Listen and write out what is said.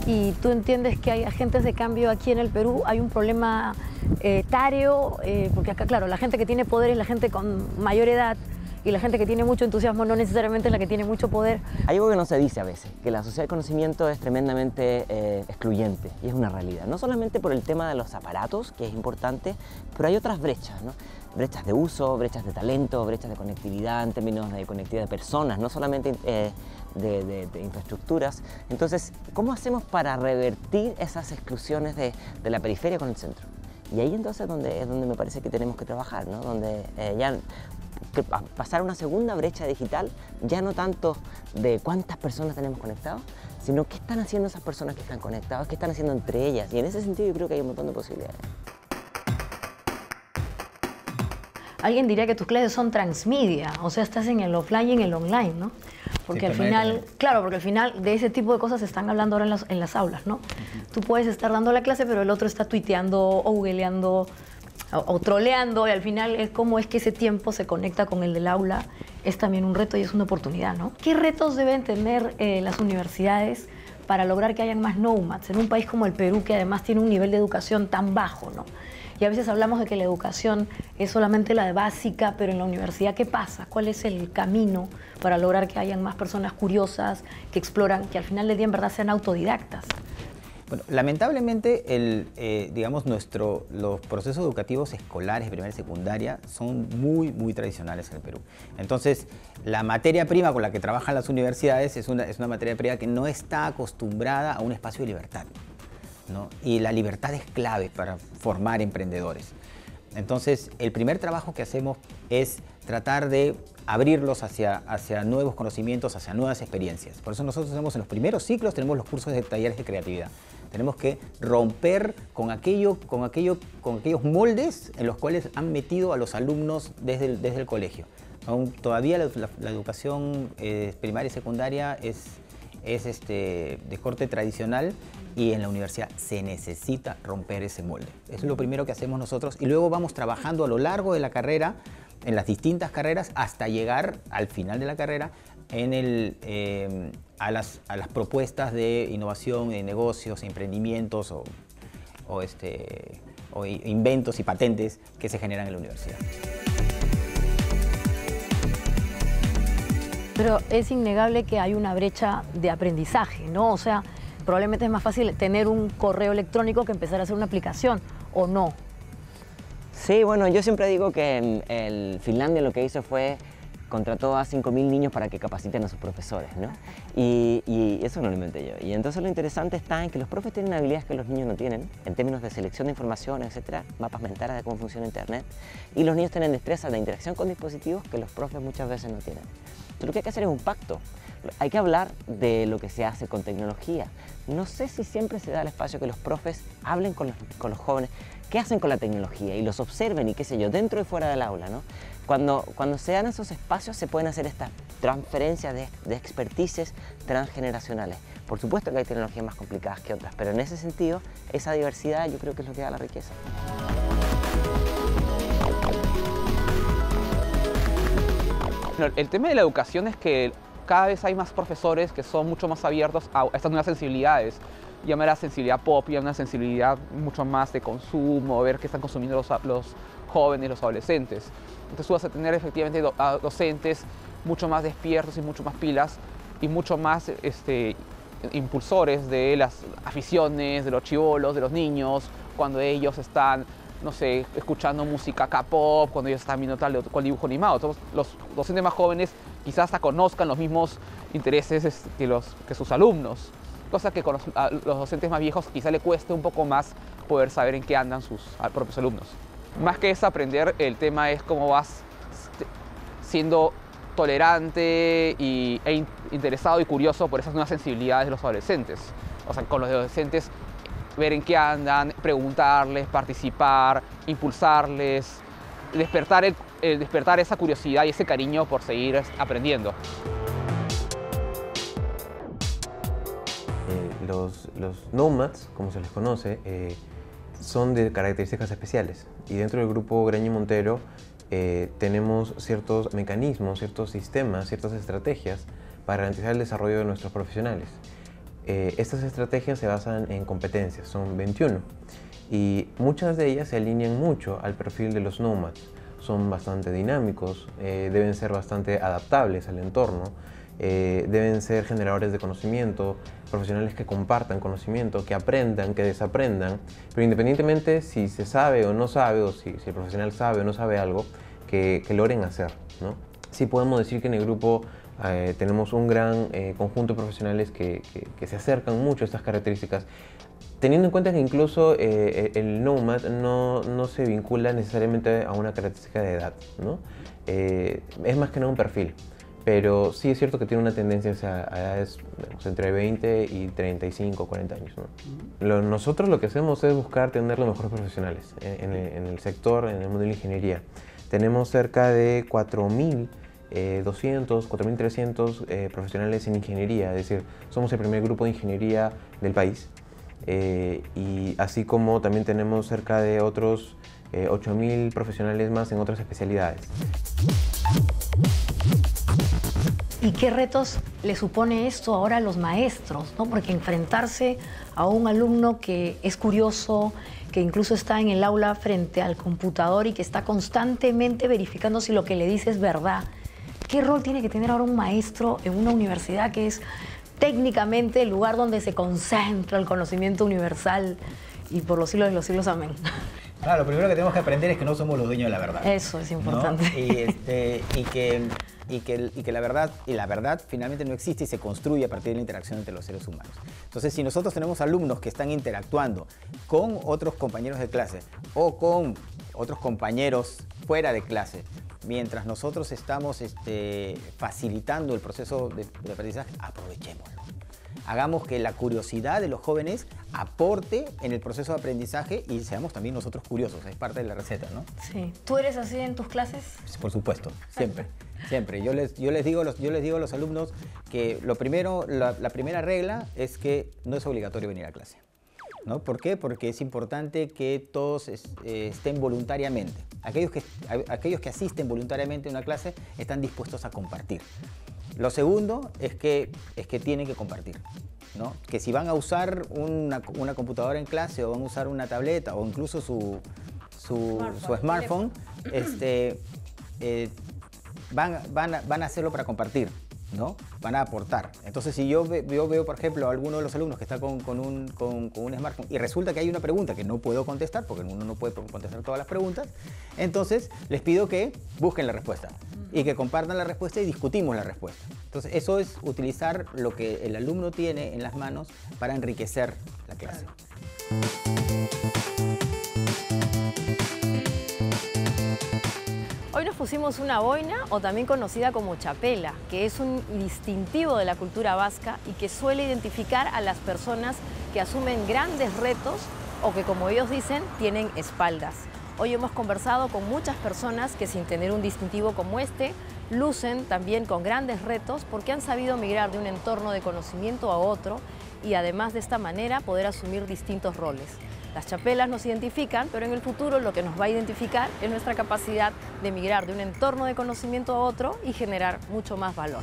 y tú entiendes que hay agentes de cambio aquí en el Perú, hay un problema etario, porque acá, claro, la gente que tiene poder es la gente con mayor edad, y la gente que tiene mucho entusiasmo no necesariamente es la que tiene mucho poder. Hay algo que no se dice a veces, que la sociedad del conocimiento es tremendamente excluyente, y es una realidad. No solamente por el tema de los aparatos, que es importante, pero hay otras brechas, ¿no? Brechas de uso, brechas de talento, brechas de conectividad en términos de conectividad de personas, no solamente de infraestructuras. Entonces, ¿cómo hacemos para revertir esas exclusiones de la periferia con el centro? Y ahí entonces es donde me parece que tenemos que trabajar, ¿no? Donde ya pasar a una segunda brecha digital, ya no tanto de cuántas personas tenemos conectados, sino qué están haciendo esas personas que están conectadas, qué están haciendo entre ellas. Y en ese sentido yo creo que hay un montón de posibilidades. Alguien diría que tus clases son transmedia, o sea, estás en el offline y en el online, ¿no? Porque al final, claro, porque al final de ese tipo de cosas se están hablando ahora en las aulas, ¿no? Tú puedes estar dando la clase, pero el otro está tuiteando o googleando o troleando, y al final es cómo es que ese tiempo se conecta con el del aula. Es también un reto y es una oportunidad, ¿no? ¿Qué retos deben tener las universidades para lograr que hayan más nomads en un país como el Perú, que además tiene un nivel de educación tan bajo, ¿no? Y a veces hablamos de que la educación es solamente la de básica, pero en la universidad, ¿qué pasa? ¿Cuál es el camino para lograr que hayan más personas curiosas, que exploran, que al final del día en verdad sean autodidactas? Bueno, lamentablemente, digamos, los procesos educativos escolares de primaria y secundaria son muy tradicionales en el Perú. Entonces, la materia prima con la que trabajan las universidades es una materia prima que no está acostumbrada a un espacio de libertad, ¿no? Y la libertad es clave para formar emprendedores. Entonces, el primer trabajo que hacemos es tratar de abrirlos hacia nuevos conocimientos, hacia nuevas experiencias. Por eso nosotros tenemos en los primeros ciclos, tenemos los cursos de talleres de creatividad. Tenemos que romper con aquellos moldes en los cuales han metido a los alumnos desde el colegio. Todavía la educación primaria y secundaria es de corte tradicional, y en la universidad se necesita romper ese molde. Eso es lo primero que hacemos nosotros, y luego vamos trabajando a lo largo de la carrera, en las distintas carreras, hasta llegar al final de la carrera a las propuestas de innovación, de negocios, emprendimientos o inventos y patentes que se generan en la universidad. Pero es innegable que hay una brecha de aprendizaje, ¿no? O sea, probablemente es más fácil tener un correo electrónico que empezar a hacer una aplicación, ¿o no? Sí, bueno, yo siempre digo que Finlandia lo que hizo fue contrató a 5.000 niños para que capaciten a sus profesores, ¿no? Y eso no lo inventé yo. Y entonces lo interesante está en que los profes tienen habilidades que los niños no tienen, en términos de selección de información, etcétera, mapas mentales de cómo funciona Internet, y los niños tienen destrezas de interacción con dispositivos que los profes muchas veces no tienen. Entonces, lo que hay que hacer es un pacto. Hay que hablar de lo que se hace con tecnología. No sé si siempre se da el espacio que los profes hablen con los jóvenes, qué hacen con la tecnología, y los observen, y qué sé yo, dentro y fuera del aula, ¿no? Cuando se dan esos espacios se pueden hacer estas transferencias de expertices transgeneracionales. Por supuesto que hay tecnologías más complicadas que otras, pero en ese sentido, esa diversidad yo creo que es lo que da la riqueza. El tema de la educación es que cada vez hay más profesores que son mucho más abiertos a estas nuevas sensibilidades. Llamar a sensibilidad pop y a una sensibilidad mucho más de consumo, ver qué están consumiendo los jóvenes, los adolescentes. Entonces tú vas a tener efectivamente docentes mucho más despiertos y mucho más pilas y mucho más impulsores de las aficiones, de los chibolos, de los niños, cuando ellos están, no sé, escuchando música K-pop, cuando ellos están viendo tal o cual dibujo animado. Entonces, los docentes más jóvenes quizás hasta conozcan los mismos intereses que sus alumnos, cosa que con los docentes más viejos quizá le cueste un poco más poder saber en qué andan sus propios alumnos. Más que es aprender, el tema es cómo vas siendo tolerante e interesado y curioso por esas nuevas sensibilidades de los adolescentes. O sea, con los adolescentes, ver en qué andan, preguntarles, participar, impulsarles, despertar esa curiosidad y ese cariño por seguir aprendiendo. Los nomads, como se les conoce, son de características especiales, y dentro del grupo Greñi Montero tenemos ciertos mecanismos, ciertos sistemas, ciertas estrategias para garantizar el desarrollo de nuestros profesionales. Estas estrategias se basan en competencias, son 21, y muchas de ellas se alinean mucho al perfil de los nomads. Son bastante dinámicos, deben ser bastante adaptables al entorno, deben ser generadores de conocimiento, profesionales que compartan conocimiento, que aprendan, que desaprendan, pero independientemente si se sabe o no sabe, o si el profesional sabe o no sabe algo, que logren hacer, ¿no? Sí podemos decir que en el grupo tenemos un gran conjunto de profesionales que se acercan mucho a estas características, teniendo en cuenta que incluso el Nomad no se vincula necesariamente a una característica de edad, ¿no? Es más que nada un perfil, pero sí es cierto que tiene una tendencia a edades entre 20 y 35 o 40 años, ¿no? Nosotros lo que hacemos es buscar tener los mejores profesionales en el sector, en el mundo de la ingeniería. Tenemos cerca de 4.200, 4.300 profesionales en ingeniería, es decir, somos el primer grupo de ingeniería del país. Y así como también tenemos cerca de otros 8.000 profesionales más en otras especialidades. ¿Y qué retos le supone esto ahora a los maestros, ¿no? Porque enfrentarse a un alumno que es curioso, que incluso está en el aula frente al computador y que está constantemente verificando si lo que le dice es verdad. ¿Qué rol tiene que tener ahora un maestro en una universidad que es técnicamente el lugar donde se concentra el conocimiento universal y por los siglos de los siglos? Amén. Claro, lo primero que tenemos que aprender es que no somos los dueños de la verdad. Eso es importante. ¿No? Y que la verdad finalmente no existe y se construye a partir de la interacción entre los seres humanos. Entonces, si nosotros tenemos alumnos que están interactuando con otros compañeros de clase o con otros compañeros fuera de clase, mientras nosotros estamos facilitando el proceso de aprendizaje, aprovechémoslo. Hagamos que la curiosidad de los jóvenes aporte en el proceso de aprendizaje y seamos también nosotros curiosos, es parte de la receta, ¿no? Sí. ¿Tú eres así en tus clases? Por supuesto, siempre. Siempre. Yo les digo a los alumnos que lo primero, la primera regla es que no es obligatorio venir a clase, ¿no? ¿Por qué? Porque es importante que todos estén voluntariamente. Aquellos que asisten voluntariamente a una clase están dispuestos a compartir. Lo segundo es que tienen que compartir, ¿no? Que si van a usar una computadora en clase o van a usar una tableta o incluso su smartphone, van a hacerlo para compartir, ¿no? Van a aportar. Entonces, si yo veo, por ejemplo, a alguno de los alumnos que está con un smartphone y resulta que hay una pregunta que no puedo contestar, porque uno no puede contestar todas las preguntas, entonces les pido que busquen la respuesta y que compartan la respuesta y discutimos la respuesta. Entonces, eso es utilizar lo que el alumno tiene en las manos para enriquecer la clase. Hoy nos pusimos una boina, o también conocida como chapela, que es un distintivo de la cultura vasca y que suele identificar a las personas que asumen grandes retos o que, como ellos dicen, tienen espaldas. Hoy hemos conversado con muchas personas que, sin tener un distintivo como este, lucen también con grandes retos porque han sabido migrar de un entorno de conocimiento a otro y, además de esta manera, poder asumir distintos roles. Las chapelas nos identifican, pero en el futuro lo que nos va a identificar es nuestra capacidad de migrar de un entorno de conocimiento a otro y generar mucho más valor.